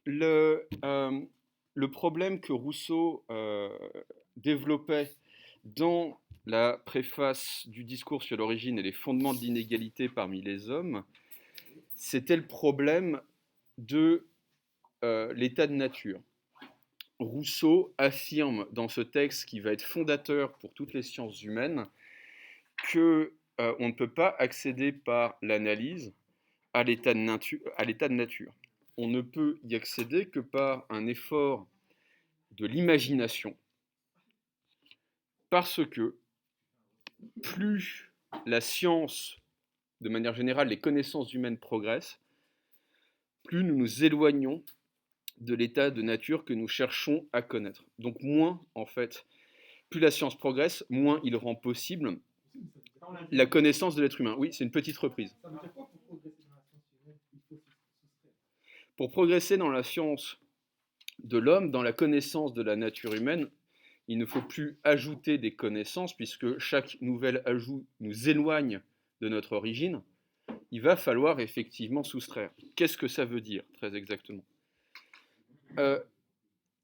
Le problème que Rousseau développait dans la préface du discours sur l'origine et les fondements de l'inégalité parmi les hommes, c'était le problème de l'état de nature. Rousseau affirme dans ce texte qui va être fondateur pour toutes les sciences humaines que on ne peut pas accéder par l'analyse à l'état de nature. On ne peut y accéder que par un effort de l'imagination, parce que plus la science, de manière générale, les connaissances humaines progressent, plus nous nous éloignons de l'état de nature que nous cherchons à connaître. Donc moins, en fait, plus la science progresse, moins il rend possible la connaissance de l'être humain. Oui, c'est une petite reprise. Pour progresser dans la science de l'homme, dans la connaissance de la nature humaine, il ne faut plus ajouter des connaissances, puisque chaque nouvel ajout nous éloigne de notre origine. Il va falloir effectivement soustraire. Qu'est-ce que ça veut dire, très exactement?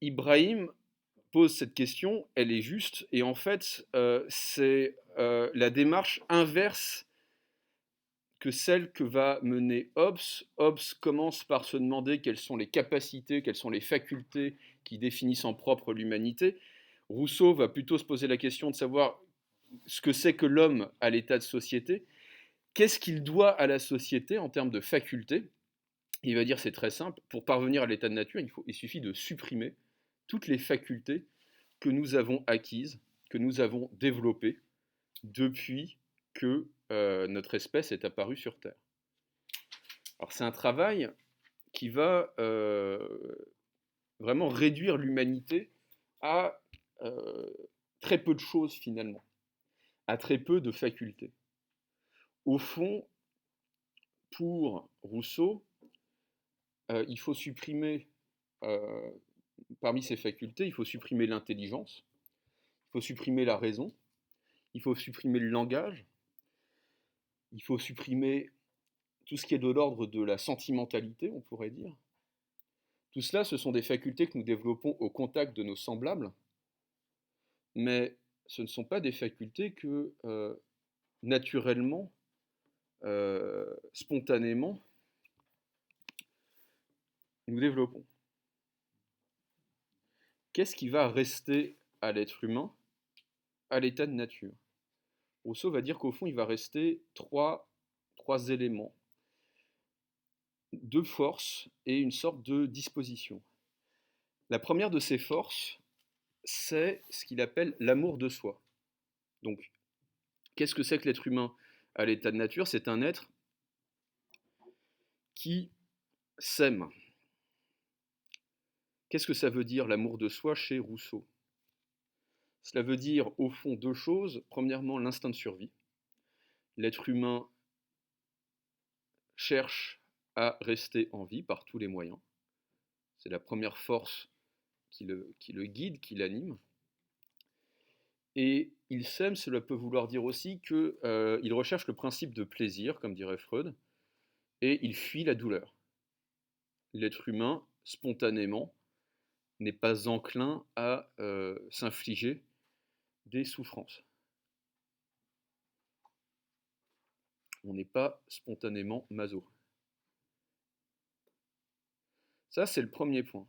Ibrahim pose cette question, elle est juste, et en fait, c'est la démarche inverse que celle que va mener Hobbes. Hobbes commence par se demander quelles sont les capacités, quelles sont les facultés qui définissent en propre l'humanité. Rousseau va plutôt se poser la question de savoir ce que c'est que l'homme à l'état de société, qu'est-ce qu'il doit à la société en termes de facultés. Il va dire c'est très simple, pour parvenir à l'état de nature, il suffit de supprimer toutes les facultés que nous avons acquises, que nous avons développées depuis que notre espèce est apparue sur Terre. Alors c'est un travail qui va vraiment réduire l'humanité à très peu de choses finalement, à très peu de facultés. Au fond, pour Rousseau, il faut supprimer, parmi ces facultés, il faut supprimer l'intelligence, il faut supprimer la raison, il faut supprimer le langage, il faut supprimer tout ce qui est de l'ordre de la sentimentalité, on pourrait dire. Tout cela, ce sont des facultés que nous développons au contact de nos semblables, mais ce ne sont pas des facultés que naturellement, spontanément, nous développons. Qu'est-ce qui va rester à l'être humain à l'état de nature? Rousseau va dire qu'au fond, il va rester trois éléments, deux forces et une sorte de disposition. La première de ces forces, c'est ce qu'il appelle l'amour de soi. Donc, qu'est-ce que c'est que l'être humain à l'état de nature? C'est un être qui s'aime. Qu'est-ce que ça veut dire l'amour de soi chez Rousseau? Cela veut dire au fond deux choses. Premièrement, l'instinct de survie. L'être humain cherche à rester en vie par tous les moyens. C'est la première force qui le guide, qui l'anime. Et il s'aime, cela peut vouloir dire aussi qu'il recherche le principe de plaisir, comme dirait Freud, et il fuit la douleur. L'être humain, spontanément, n'est pas enclin à s'infliger des souffrances. On n'est pas spontanément maso. Ça, c'est le premier point.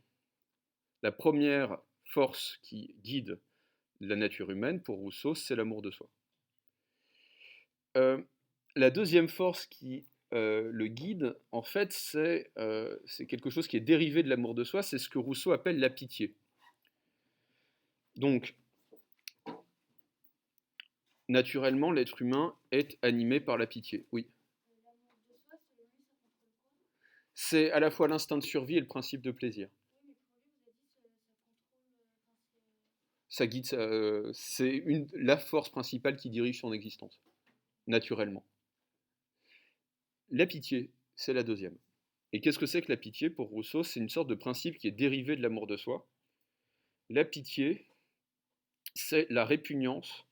La première force qui guide la nature humaine, pour Rousseau, c'est l'amour de soi. La deuxième force qui le guide, en fait, c'est quelque chose qui est dérivé de l'amour de soi, c'est ce que Rousseau appelle la pitié. Donc, naturellement, l'être humain est animé par la pitié, oui. C'est à la fois l'instinct de survie et le principe de plaisir. Ça guide, c'est la force principale qui dirige son existence, naturellement. La pitié, c'est la deuxième. Et qu'est-ce que c'est que la pitié pour Rousseau? C'est une sorte de principe qui est dérivé de l'amour de soi. La pitié, c'est la répugnance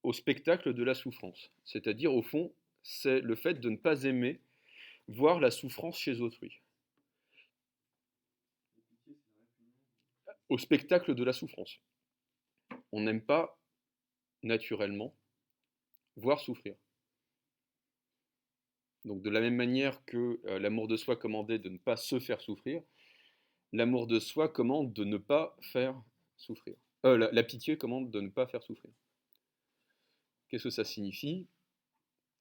au spectacle de la souffrance. C'est-à-dire, au fond, c'est le fait de ne pas aimer voir la souffrance chez autrui. au spectacle de la souffrance. On n'aime pas naturellement voir souffrir. Donc de la même manière que l'amour de soi commandait de ne pas se faire souffrir, l'amour de soi commande de ne pas faire souffrir. La pitié commande de ne pas faire souffrir. Qu'est-ce que ça signifie?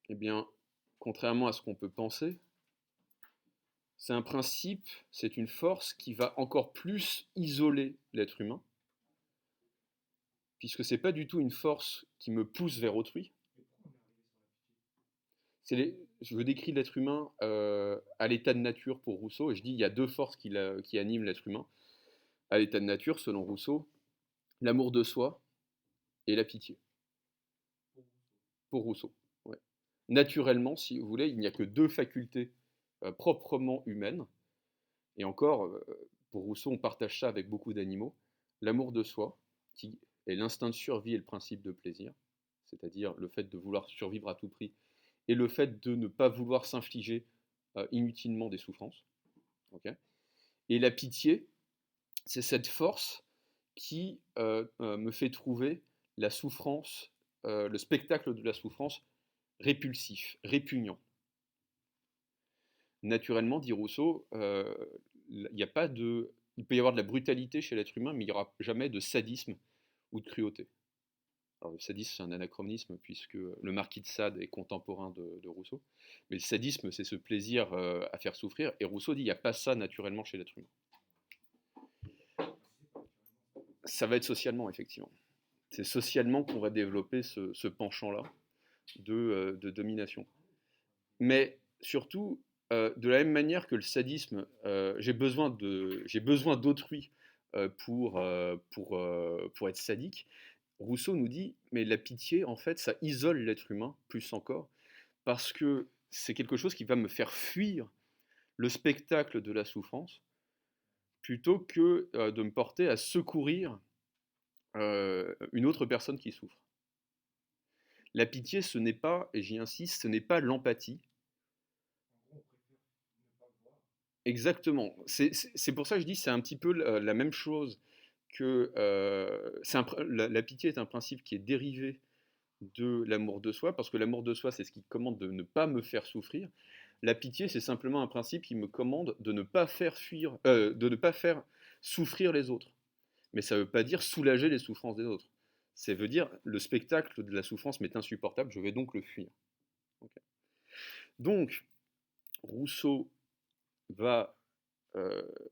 Eh bien, contrairement à ce qu'on peut penser, c'est un principe, c'est une force qui va encore plus isoler l'être humain, puisque ce n'est pas du tout une force qui me pousse vers autrui. Je décris l'être humain à l'état de nature pour Rousseau, et je dis il y a deux forces qui animent l'être humain à l'état de nature, selon Rousseau, l'amour de soi et la pitié. Pour Rousseau, ouais. Naturellement, si vous voulez, il n'y a que deux facultés proprement humaines, et encore, pour Rousseau, on partage ça avec beaucoup d'animaux, l'amour de soi, qui est l'instinct de survie et le principe de plaisir, c'est-à-dire le fait de vouloir survivre à tout prix, et le fait de ne pas vouloir s'infliger inutilement des souffrances. Okay, et la pitié, c'est cette force qui me fait trouver la souffrance, le spectacle de la souffrance répulsif, répugnant. Naturellement, dit Rousseau, il peut y avoir de la brutalité chez l'être humain, mais il n'y aura jamais de sadisme ou de cruauté. Alors le sadisme, c'est un anachronisme, puisque le marquis de Sade est contemporain de Rousseau. Mais le sadisme, c'est ce plaisir à faire souffrir. Et Rousseau dit, il n'y a pas ça naturellement chez l'être humain. Ça va être socialement, effectivement. C'est socialement qu'on va développer ce penchant-là de domination. Mais surtout, de la même manière que le sadisme, j'ai besoin d'autrui pour être sadique, Rousseau nous dit, mais la pitié, en fait, ça isole l'être humain, plus encore, parce que c'est quelque chose qui va me faire fuir le spectacle de la souffrance, plutôt que de me porter à secourir une autre personne qui souffre. La pitié, ce n'est pas, et j'y insiste, ce n'est pas l'empathie. Exactement. C'est pour ça que je dis c'est un petit peu la même chose que la pitié est un principe qui est dérivé de l'amour de soi, parce que l'amour de soi, c'est ce qui commande de ne pas me faire souffrir. La pitié, c'est simplement un principe qui me commande de ne pas faire fuir, de ne pas faire souffrir les autres. Mais ça ne veut pas dire soulager les souffrances des autres. Ça veut dire le spectacle de la souffrance m'est insupportable, je vais donc le fuir. Okay. Donc, Rousseau va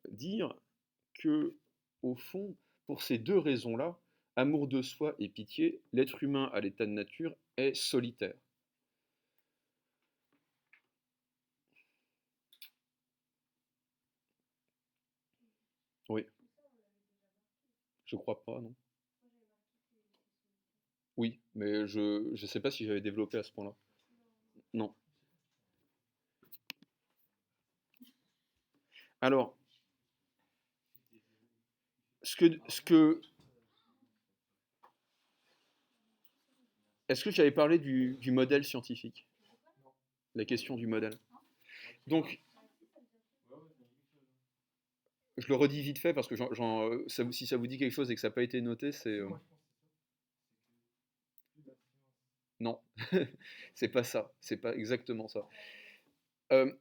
dire que, au fond, pour ces deux raisons-là, amour de soi et pitié, l'être humain à l'état de nature est solitaire. Oui, je crois pas, non. Oui, mais je ne sais pas si j'avais développé à ce point-là. Non. Alors, est-ce que j'avais parlé du modèle scientifique? La question du modèle. Donc, je le redis vite fait parce que si ça vous dit quelque chose et que ça n'a pas été noté, c'est... Non, c'est pas ça, c'est pas exactement ça. Euh,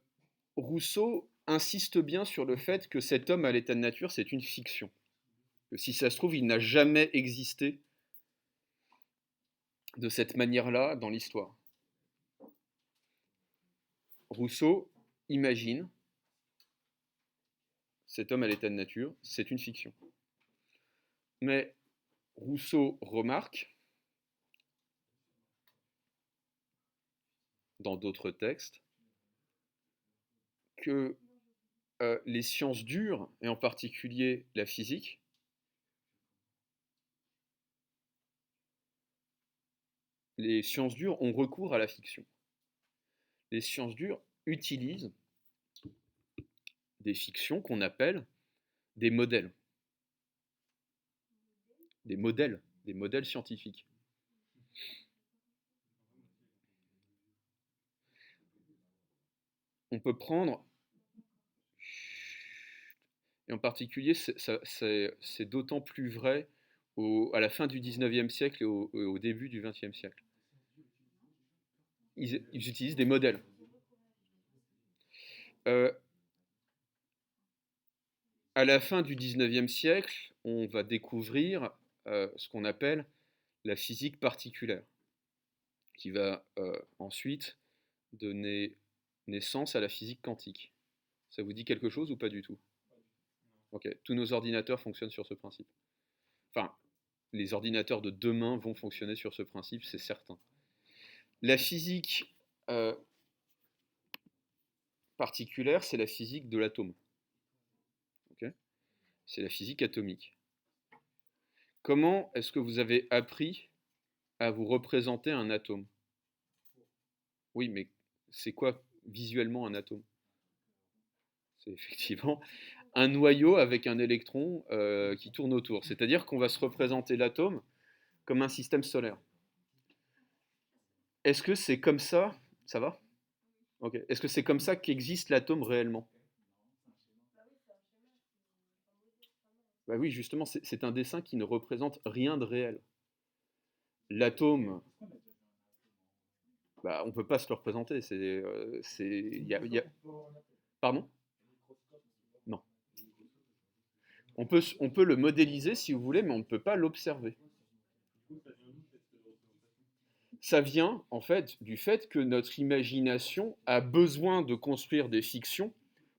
Rousseau insiste bien sur le fait que cet homme à l'état de nature, c'est une fiction. Que si ça se trouve, il n'a jamais existé de cette manière-là dans l'histoire. Rousseau imagine cet homme à l'état de nature, c'est une fiction. Mais Rousseau remarque, dans d'autres textes, que les sciences dures, et en particulier la physique, les sciences dures ont recours à la fiction. Les sciences dures utilisent des fictions qu'on appelle des modèles. Des modèles scientifiques. On peut prendre Et en particulier, c'est d'autant plus vrai à la fin du 19e siècle et au début du 20e siècle. Ils utilisent des modèles. Euh, à la fin du 19e siècle, on va découvrir ce qu'on appelle la physique particulière, qui va ensuite donner naissance à la physique quantique. Ça vous dit quelque chose ou pas du tout? Ok, tous nos ordinateurs fonctionnent sur ce principe. Enfin, les ordinateurs de demain vont fonctionner sur ce principe, c'est certain. La physique particulière, c'est la physique de l'atome. Okay, c'est la physique atomique. Comment est-ce que vous avez appris à vous représenter un atome? Oui, mais c'est quoi visuellement un atome? C'est effectivement un noyau avec un électron qui tourne autour. C'est-à-dire qu'on va se représenter l'atome comme un système solaire. Est-ce que c'est comme ça? Ça va? Ok. Est-ce que c'est comme ça qu'existe l'atome réellement? Bah oui, justement, c'est un dessin qui ne représente rien de réel. L'atome, bah, on ne peut pas se le représenter. Pardon? Non. On peut le modéliser si vous voulez, mais on ne peut pas l'observer. Ça vient en fait du fait que notre imagination a besoin de construire des fictions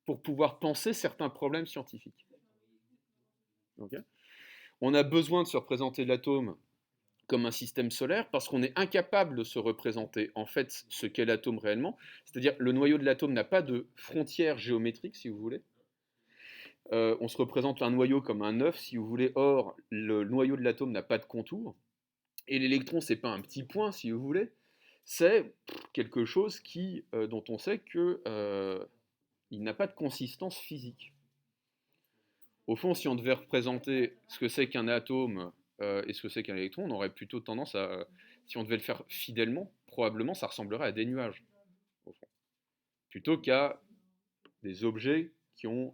pour pouvoir penser certains problèmes scientifiques. Okay, on a besoin de se représenter l'atome comme un système solaire parce qu'on est incapable de se représenter en fait ce qu'est l'atome réellement. C'est-à-dire le noyau de l'atome n'a pas de frontières géométriques, si vous voulez. On se représente un noyau comme un œuf, si vous voulez. Or, le noyau de l'atome n'a pas de contour. Et l'électron, c'est pas un petit point, si vous voulez. C'est quelque chose dont on sait qu'il n'a pas de consistance physique. Au fond, si on devait représenter ce que c'est qu'un atome et ce que c'est qu'un électron, on aurait plutôt tendance à, si on devait le faire fidèlement, probablement ça ressemblerait à des nuages, au fond, plutôt qu'à des objets qui ont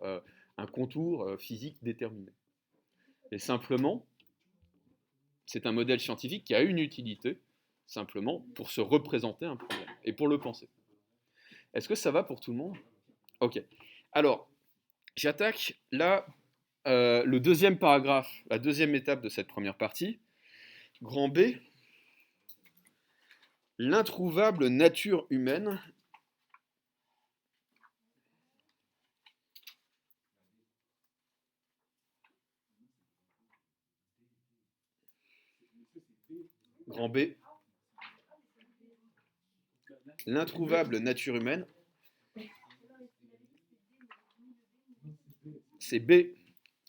un contour physique déterminé. Et simplement, c'est un modèle scientifique qui a une utilité, simplement pour se représenter un problème et pour le penser. Est-ce que ça va pour tout le monde? Ok. Alors, j'attaque là le deuxième paragraphe, la deuxième étape de cette première partie. Grand B, l'introuvable nature humaine. Grand B, l'introuvable nature humaine. C'est B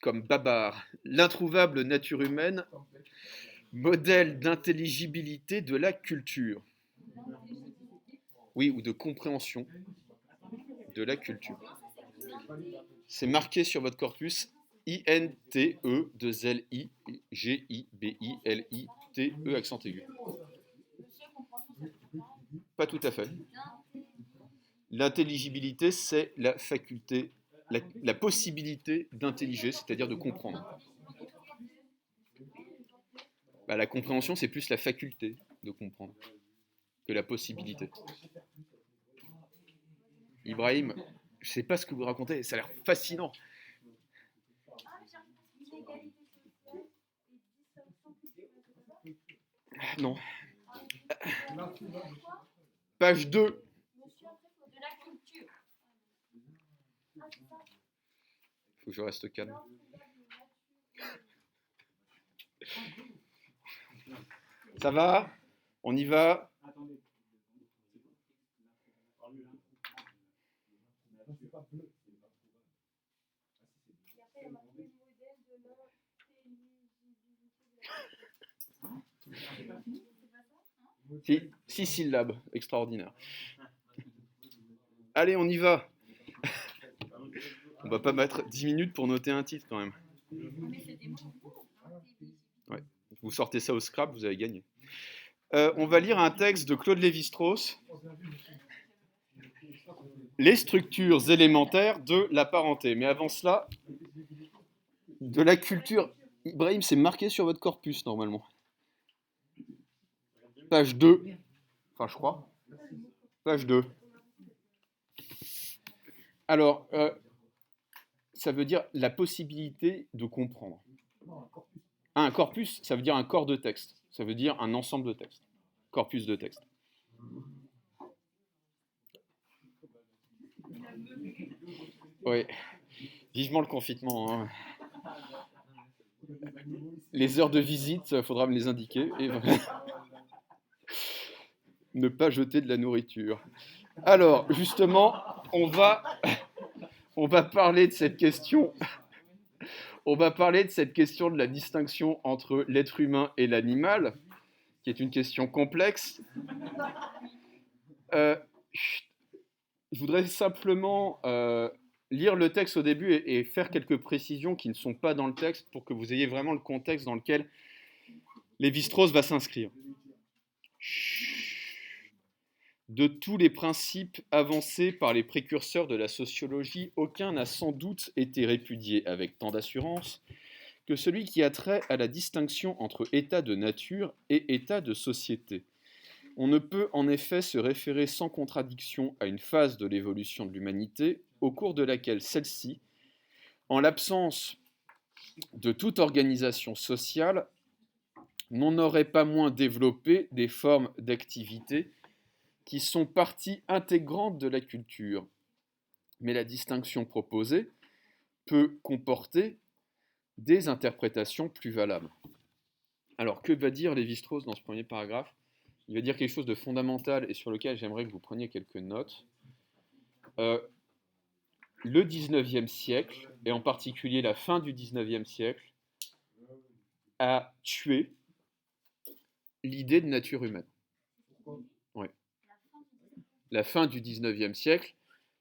comme Babar. L'introuvable nature humaine, modèle d'intelligibilité de la culture. Oui, ou de compréhension de la culture. C'est marqué sur votre corpus INTE2LIGIBILITE accent aigu. Pas tout à fait. L'intelligibilité, c'est la faculté, la possibilité d'intelliger, c'est-à-dire de comprendre. Bah, la compréhension, c'est plus la faculté de comprendre que la possibilité. Ibrahim, je ne sais pas ce que vous racontez, ça a l'air fascinant. Non. Page 2. Faut que je reste calme. Ça va? On y va? Si, 6 syllabes, extraordinaire. Allez, on y va. On va pas mettre 10 minutes pour noter un titre quand même. Ouais. Vous sortez ça au scrap, vous avez gagné. On va lire un texte de Claude Lévi-Strauss. Les structures élémentaires de la parenté. Mais avant cela, De la culture. Ibrahim, c'est marqué sur votre corpus normalement. Page 2. Enfin, je crois. Page 2. Alors, ça veut dire la possibilité de comprendre. Ah, un corpus, ça veut dire un corps de texte. Ça veut dire un ensemble de textes. Corpus de texte. Oui. Vivement le confinement. Hein. Les heures de visite, il faudra me les indiquer. Et ne pas jeter de la nourriture. Alors, justement, on va parler de cette question. On va parler de cette question de la distinction entre l'être humain et l'animal, qui est une question complexe. Je voudrais simplement lire le texte au début et faire quelques précisions qui ne sont pas dans le texte pour que vous ayez vraiment le contexte dans lequel Lévi-Strauss va s'inscrire. De tous les principes avancés par les précurseurs de la sociologie, aucun n'a sans doute été répudié avec tant d'assurance que celui qui a trait à la distinction entre état de nature et état de société. On ne peut en effet se référer sans contradiction à une phase de l'évolution de l'humanité au cours de laquelle celle-ci, en l'absence de toute organisation sociale, n'en aurait pas moins développé des formes d'activité qui sont partie intégrante de la culture. Mais la distinction proposée peut comporter des interprétations plus valables. Alors, que va dire Lévi-Strauss dans ce premier paragraphe ? Il va dire quelque chose de fondamental et sur lequel j'aimerais que vous preniez quelques notes. Le 19e siècle, et en particulier la fin du 19e siècle, a tué l'idée de nature humaine. Oui. La fin du 19e siècle,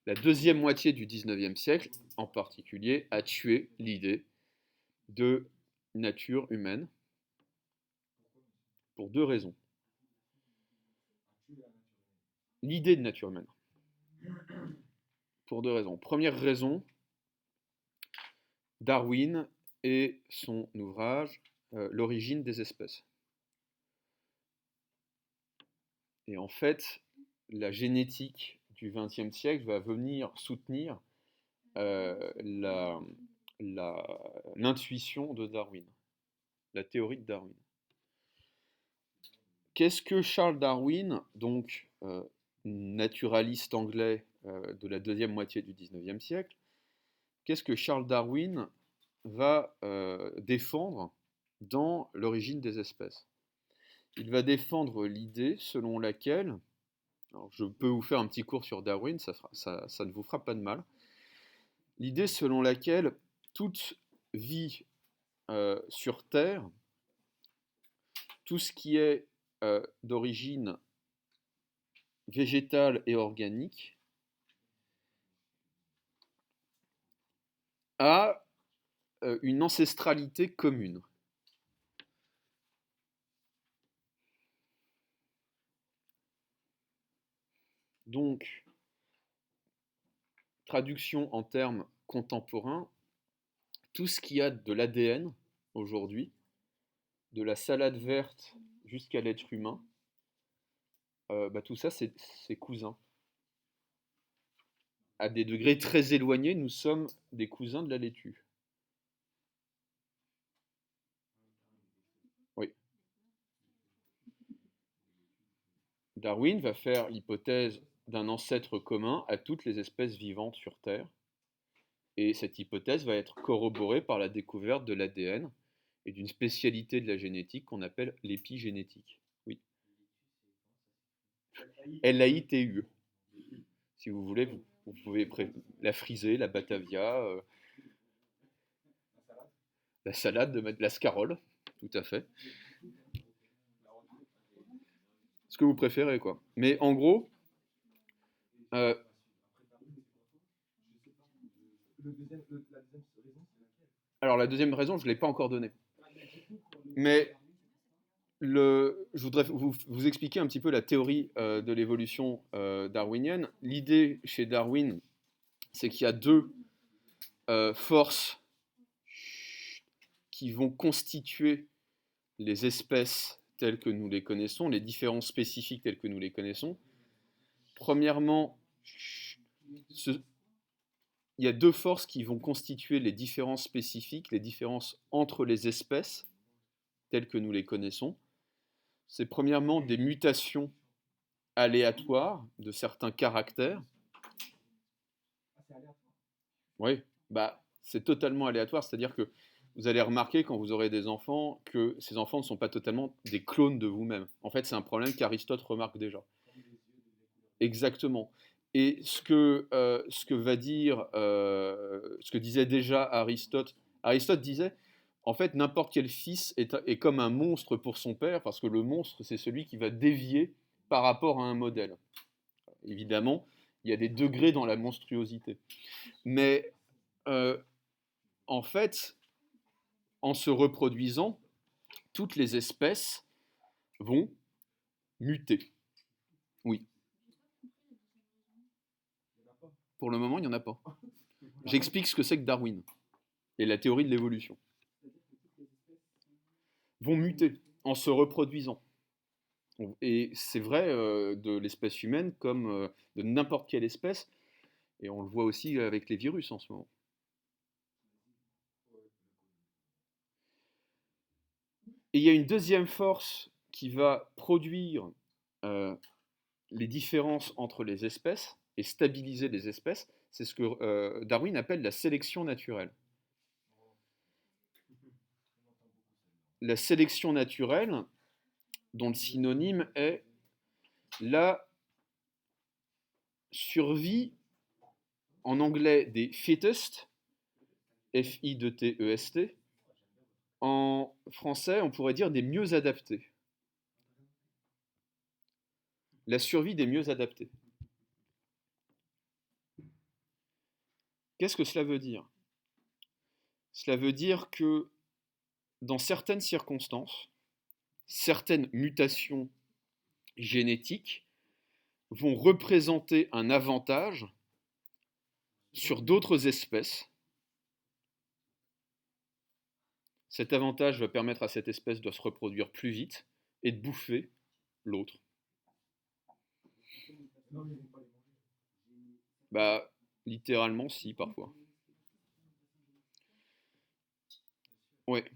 la deuxième moitié du 19e siècle, en particulier, a tué l'idée de nature humaine pour deux raisons. L'idée de nature humaine. Pour deux raisons. Première raison, Darwin et son ouvrage L'origine des espèces. Et en fait, la génétique du XXe siècle va venir soutenir l'intuition de Darwin, la théorie de Darwin. Qu'est-ce que Charles Darwin, donc naturaliste anglais de la deuxième moitié du XIXe siècle, qu'est-ce que Charles Darwin va défendre dans l'origine des espèces? Il va défendre l'idée selon laquelle, alors je peux vous faire un petit cours sur Darwin, ça ne vous fera pas de mal, l'idée selon laquelle toute vie sur Terre, tout ce qui est d'origine végétale et organique, a une ancestralité commune. Donc, traduction en termes contemporains, tout ce qui a de l'ADN aujourd'hui, de la salade verte jusqu'à l'être humain, tout ça c'est cousins. À des degrés très éloignés, nous sommes des cousins de la laitue. Oui. Darwin va faire l'hypothèse d'un ancêtre commun à toutes les espèces vivantes sur Terre. Et cette hypothèse va être corroborée par la découverte de l'ADN et d'une spécialité de la génétique qu'on appelle l'épigénétique. Oui. LAITU. Si vous voulez, vous pouvez la frisée, la Batavia, la salade, de mettre la scarole, tout à fait. Ce que vous préférez, quoi. Mais en gros, alors la deuxième raison, je ne l'ai pas encore donnée. Mais je voudrais vous expliquer un petit peu la théorie de l'évolution darwinienne. L'idée chez Darwin, c'est qu'il y a deux forces qui vont constituer les espèces telles que nous les connaissons, les différences spécifiques telles que nous les connaissons. Premièrement, il y a deux forces qui vont constituer les différences spécifiques, les différences entre les espèces telles que nous les connaissons. C'est premièrement des mutations aléatoires de certains caractères. Oui, c'est totalement aléatoire, c'est-à-dire que vous allez remarquer quand vous aurez des enfants que ces enfants ne sont pas totalement des clones de vous-même. En fait, c'est un problème qu'Aristote remarque déjà. Exactement. Et ce que va dire, ce que disait déjà Aristote, Aristote disait, en fait, n'importe quel fils est comme un monstre pour son père, parce que le monstre, c'est celui qui va dévier par rapport à un modèle. Évidemment, il y a des degrés dans la monstruosité. Mais en fait, en se reproduisant, toutes les espèces vont muter. Oui. Pour le moment, il n'y en a pas. J'explique ce que c'est que Darwin et la théorie de l'évolution. Vont muter en se reproduisant. Et c'est vrai de l'espèce humaine comme de n'importe quelle espèce. Et on le voit aussi avec les virus en ce moment. Et il y a une deuxième force qui va produire les différences entre les espèces et stabiliser les espèces. C'est ce que Darwin appelle la sélection naturelle. La sélection naturelle, dont le synonyme est la survie, en anglais, des fittest, F-I-T-E-S-T. En français, on pourrait dire des mieux adaptés. La survie des mieux adaptés. Qu'est-ce que cela veut dire? Cela veut dire que dans certaines circonstances, certaines mutations génétiques vont représenter un avantage sur d'autres espèces. Cet avantage va permettre à cette espèce de se reproduire plus vite et de bouffer l'autre. Littéralement, si, parfois. Ouais.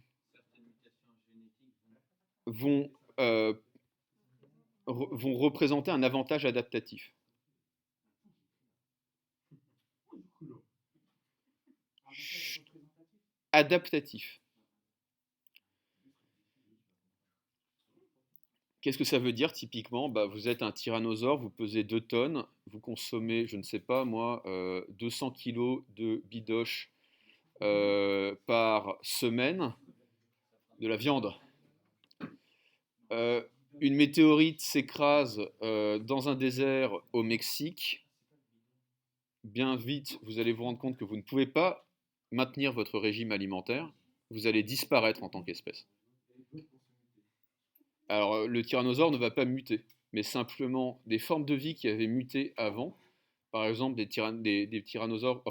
Vont représenter un avantage adaptatif. Adaptatif. Qu'est-ce que ça veut dire typiquement? Vous êtes un tyrannosaure, vous pesez 2 tonnes, vous consommez, je ne sais pas moi, 200 kilos de bidoche par semaine, de la viande. Une météorite s'écrase dans un désert au Mexique. Bien vite, vous allez vous rendre compte que vous ne pouvez pas maintenir votre régime alimentaire. Vous allez disparaître en tant qu'espèce. Alors, le tyrannosaure ne va pas muter, mais simplement des formes de vie qui avaient muté avant, par exemple des tyrannosaures,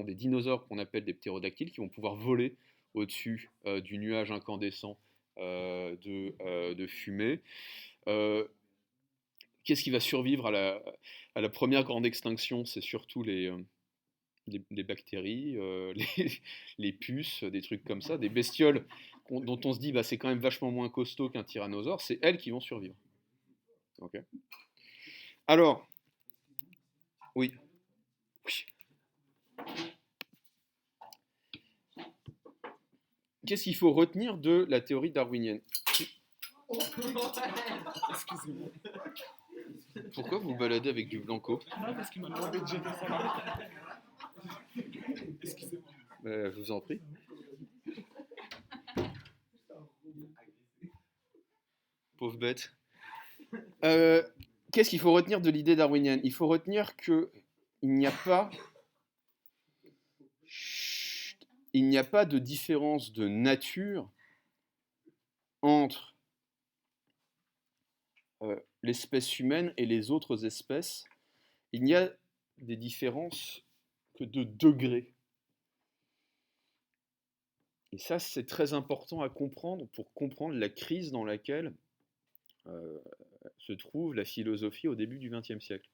des dinosaures qu'on appelle des ptérodactyles, qui vont pouvoir voler au-dessus du nuage incandescent de fumée. Qu'est-ce qui va survivre à la première grande extinction? C'est surtout les bactéries, les puces, des trucs comme ça, des bestioles dont on se dit c'est quand même vachement moins costaud qu'un tyrannosaure, c'est elles qui vont survivre. Okay. Alors, oui. Qu'est-ce qu'il faut retenir de la théorie darwinienne? Excusez-moi. Pourquoi vous baladez avec du blanco? Non, parce qu'il m'a demandé de jeter ça là. Excusez-moi. Je vous en prie. Pauvre bête. Qu'est-ce qu'il faut retenir de l'idée darwinienne? Il faut retenir qu'il n'y a pas de différence de nature entre l'espèce humaine et les autres espèces. Il n'y a des différences que de degrés. Et ça, c'est très important à comprendre pour comprendre la crise dans laquelle se trouve la philosophie au début du XXe siècle.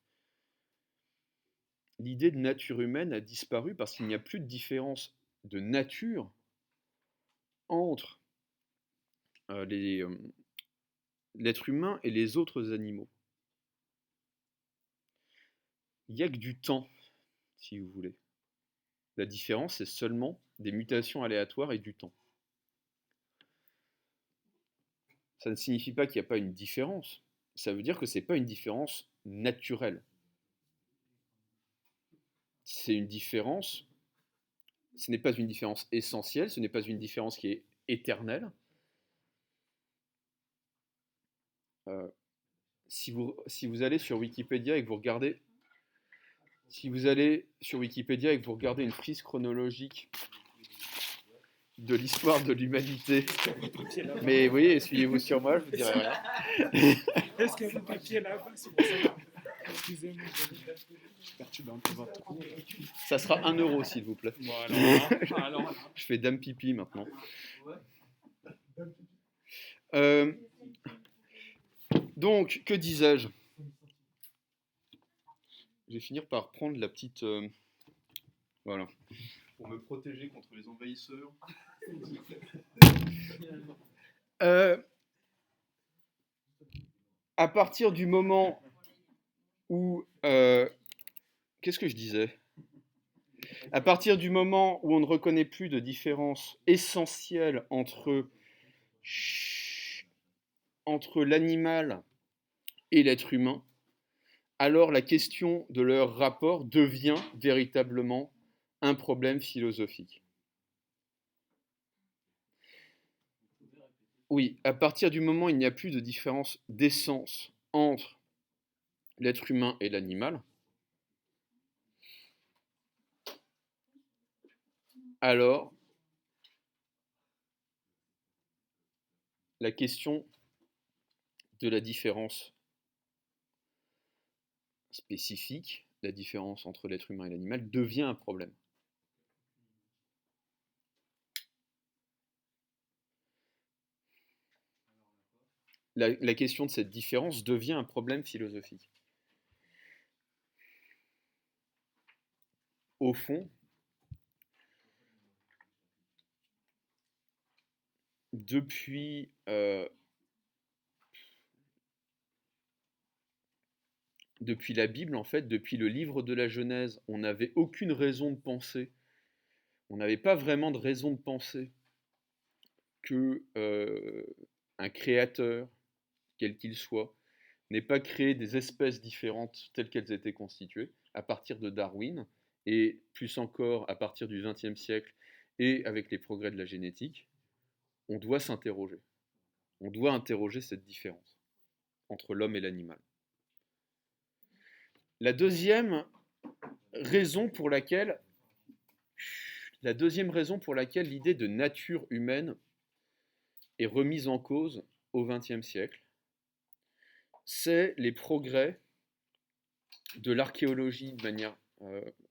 L'idée de nature humaine a disparu parce qu'il n'y a plus de différence de nature entre l'être humain et les autres animaux. Il n'y a que du temps, si vous voulez. La différence, c'est seulement des mutations aléatoires et du temps. Ça ne signifie pas qu'il n'y a pas une différence. Ça veut dire que ce n'est pas une différence naturelle. C'est une différence, ce n'est pas une différence essentielle, ce n'est pas une différence qui est éternelle. Si vous allez sur Wikipédia et que vous regardez, si vous allez sur Wikipédia et que vous regardez une frise chronologique de l'histoire de l'humanité, mais oui, essuyez-vous sur moi, je vous dirai rien. Est-ce qu'il y a le papier là-bas? Excusez-moi, je perturbe un peu votre cours. Ça sera 1 euro, s'il vous plaît. Bon, alors. Je fais dame pipi maintenant. Donc, que disais-je? Je vais finir par prendre la petite... voilà. Pour me protéger contre les envahisseurs. À partir du moment où... qu'est-ce que je disais? À partir du moment où on ne reconnaît plus de différence essentielle entre l'animal et l'être humain, alors la question de leur rapport devient véritablement un problème philosophique. Oui, à partir du moment où il n'y a plus de différence d'essence entre l'être humain et l'animal, alors la question de la différence spécifique, la différence entre l'être humain et l'animal, devient un problème. La question de cette différence devient un problème philosophique. Au fond, depuis la Bible, en fait, depuis le livre de la Genèse, on n'avait aucune raison de penser, on n'avait pas vraiment de raison de penser que un créateur, quel qu'il soit, n'ait pas créé des espèces différentes telles qu'elles étaient constituées, à partir de Darwin, et plus encore à partir du XXe siècle, et avec les progrès de la génétique, on doit s'interroger. On doit interroger cette différence entre l'homme et l'animal. La deuxième raison pour laquelle l'idée de nature humaine est remise en cause au XXe siècle, c'est les progrès de l'archéologie de manière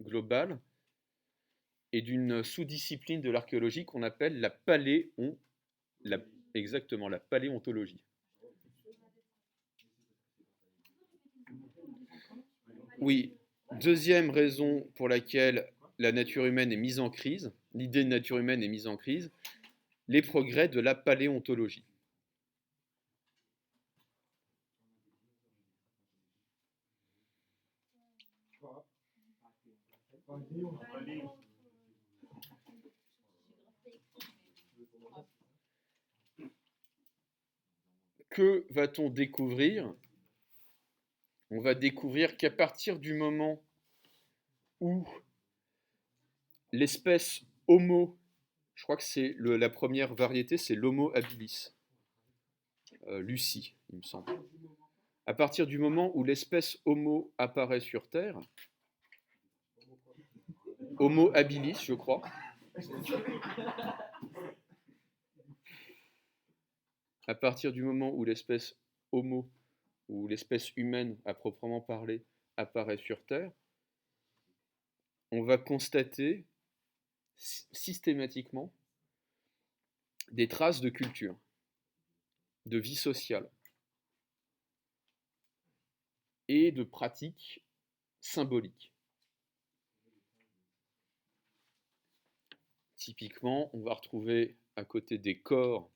globale et d'une sous-discipline de l'archéologie qu'on appelle la paléontologie. Oui, deuxième raison pour laquelle la nature humaine est mise en crise, l'idée de nature humaine est mise en crise, les progrès de la paléontologie. Que va-t-on découvrir? On va découvrir qu'à partir du moment où l'espèce Homo, je crois que c'est la première variété, c'est l'Homo habilis, Lucie, il me semble. À partir du moment où l'espèce Homo apparaît sur Terre, Homo habilis, je crois, à partir du moment où l'espèce Homo, ou l'espèce humaine à proprement parler, apparaît sur Terre, on va constater systématiquement des traces de culture, de vie sociale et de pratiques symboliques. Typiquement, on va retrouver à côté des corps,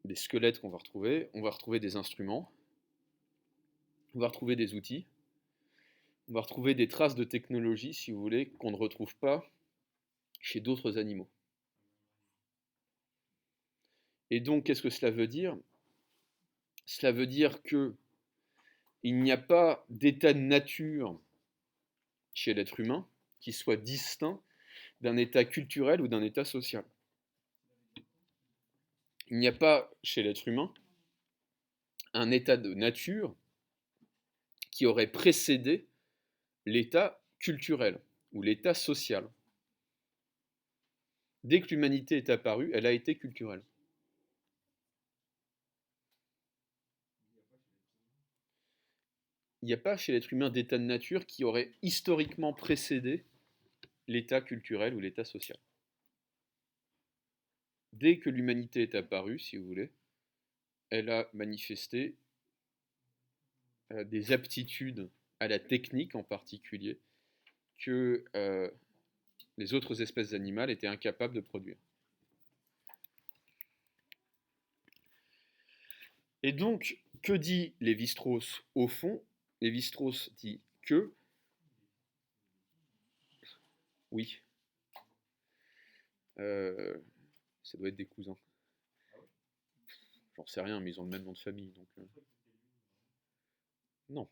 des squelettes qu'on va retrouver des instruments, on va retrouver des outils, on va retrouver des traces de technologie, si vous voulez, qu'on ne retrouve pas chez d'autres animaux. Et donc, qu'est-ce que cela veut dire? Cela veut dire qu'il n'y a pas d'état de nature chez l'être humain qui soit distinct d'un état culturel ou d'un état social. Il n'y a pas chez l'être humain un état de nature qui aurait précédé l'état culturel ou l'état social. Dès que l'humanité est apparue, elle a été culturelle. Il n'y a pas chez l'être humain d'état de nature qui aurait historiquement précédé l'état culturel ou l'état social. Dès que l'humanité est apparue, si vous voulez, elle a manifesté des aptitudes à la technique en particulier que les autres espèces animales étaient incapables de produire. Et donc, que dit Lévi-Strauss au fond? Lévi-Strauss dit que, oui, ça doit être des cousins. J'en sais rien, mais ils ont le même nom de famille. Donc, non.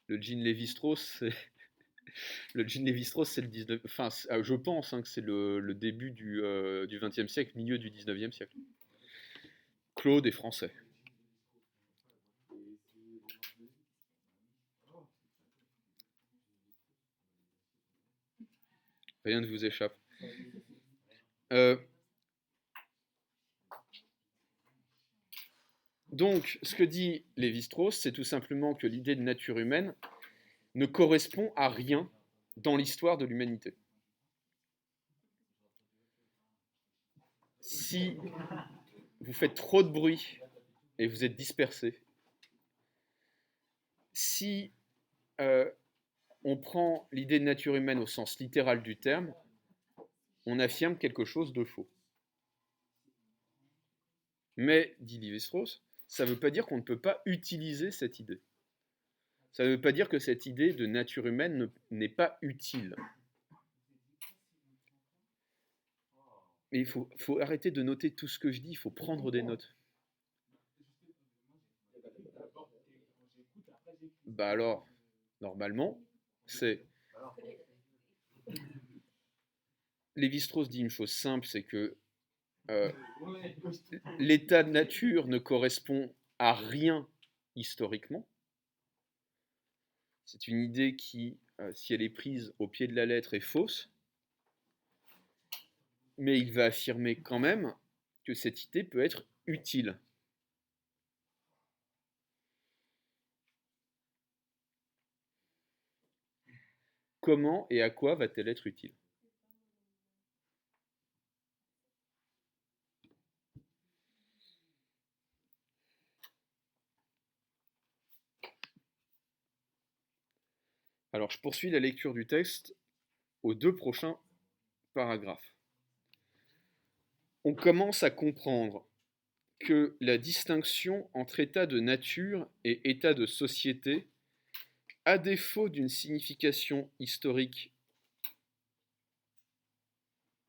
Le jean Lévi-Strauss, c'est... Le jean Lévi-Strauss, c'est le 19... Enfin, je pense que c'est le début du XXe siècle, milieu du XIXe siècle. Claude est français. Rien ne vous échappe. Donc, ce que dit Lévi-Strauss, c'est tout simplement que l'idée de nature humaine ne correspond à rien dans l'histoire de l'humanité. Si vous faites trop de bruit et vous êtes dispersé, si on prend l'idée de nature humaine au sens littéral du terme, on affirme quelque chose de faux. Mais, dit Lévi-Strauss, ça ne veut pas dire qu'on ne peut pas utiliser cette idée. Ça ne veut pas dire que cette idée de nature humaine n'est pas utile. Mais il faut arrêter de noter tout ce que je dis, il faut prendre des notes. Bah alors, normalement, c'est... Lévi-Strauss dit une chose simple, c'est que l'état de nature ne correspond à rien historiquement. C'est une idée qui, si elle est prise au pied de la lettre, est fausse. Mais il va affirmer quand même que cette idée peut être utile. Comment et à quoi va-t-elle être utile? Alors, je poursuis la lecture du texte aux 2 prochains paragraphes. On commence à comprendre que la distinction entre état de nature et état de société, à défaut d'une signification historique,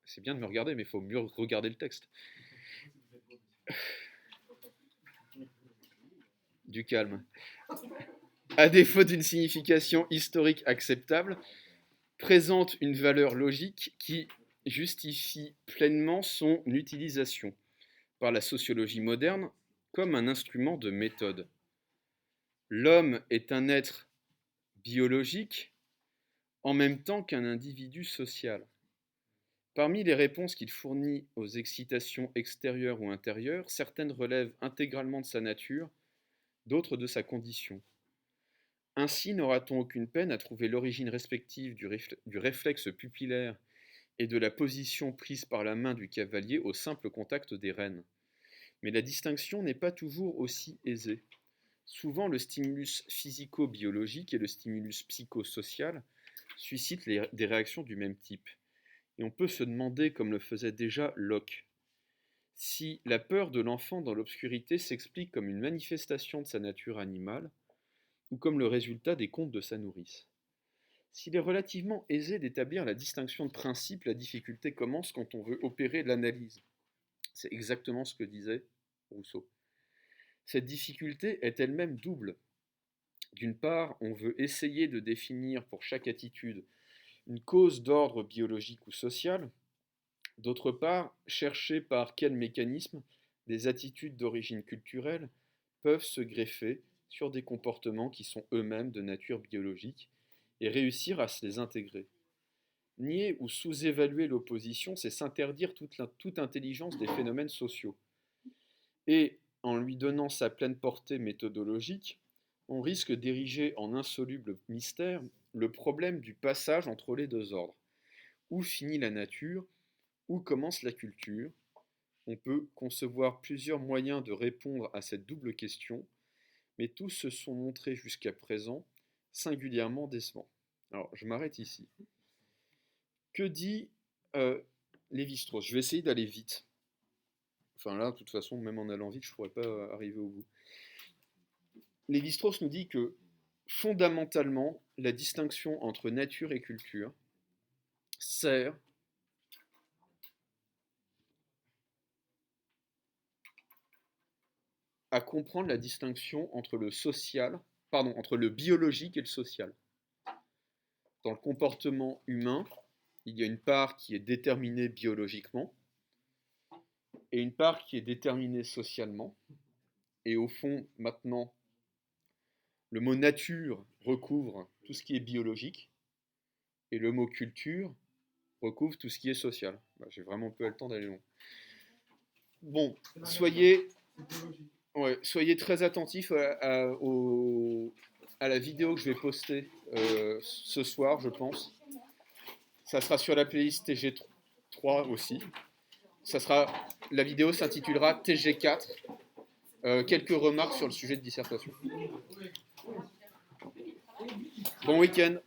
c'est bien de me regarder, mais il faut mieux regarder le texte. Du calme. À défaut d'une signification historique acceptable, présente une valeur logique qui justifie pleinement son utilisation par la sociologie moderne comme un instrument de méthode. L'homme est un être biologique en même temps qu'un individu social. Parmi les réponses qu'il fournit aux excitations extérieures ou intérieures, certaines relèvent intégralement de sa nature, d'autres de sa condition. Ainsi n'aura-t-on aucune peine à trouver l'origine respective du réflexe pupillaire et de la position prise par la main du cavalier au simple contact des rênes. Mais la distinction n'est pas toujours aussi aisée. Souvent, le stimulus physico-biologique et le stimulus psychosocial suscitent des réactions du même type. Et on peut se demander, comme le faisait déjà Locke, si la peur de l'enfant dans l'obscurité s'explique comme une manifestation de sa nature animale ou comme le résultat des contes de sa nourrice. S'il est relativement aisé d'établir la distinction de principe, la difficulté commence quand on veut opérer l'analyse. C'est exactement ce que disait Rousseau. Cette difficulté est elle-même double. D'une part, on veut essayer de définir pour chaque attitude une cause d'ordre biologique ou social. D'autre part, chercher par quel mécanisme des attitudes d'origine culturelle peuvent se greffer sur des comportements qui sont eux-mêmes de nature biologique et réussir à se les intégrer. Nier ou sous-évaluer l'opposition, c'est s'interdire toute intelligence des phénomènes sociaux. Et, en lui donnant sa pleine portée méthodologique, on risque d'ériger en insoluble mystère le problème du passage entre les deux ordres. Où finit la nature? Où commence la culture? On peut concevoir plusieurs moyens de répondre à cette double question, mais tous se sont montrés jusqu'à présent singulièrement décevants. Alors, je m'arrête ici. Que dit Lévi-Strauss? Je vais essayer d'aller vite. Enfin là, de toute façon, même en allant vite, je ne pourrais pas arriver au bout. Lévi-Strauss nous dit que, fondamentalement, la distinction entre nature et culture sert à comprendre la distinction entre entre le biologique et le social. Dans le comportement humain, il y a une part qui est déterminée biologiquement et une part qui est déterminée socialement. Et au fond, maintenant, le mot nature recouvre tout ce qui est biologique et le mot culture recouvre tout ce qui est social. J'ai vraiment peu le temps d'aller loin. Bon, soyez très attentifs à la vidéo que je vais poster ce soir, je pense. Ça sera sur la playlist TG3 aussi. La vidéo s'intitulera TG4. Quelques remarques sur le sujet de dissertation. Bon week-end.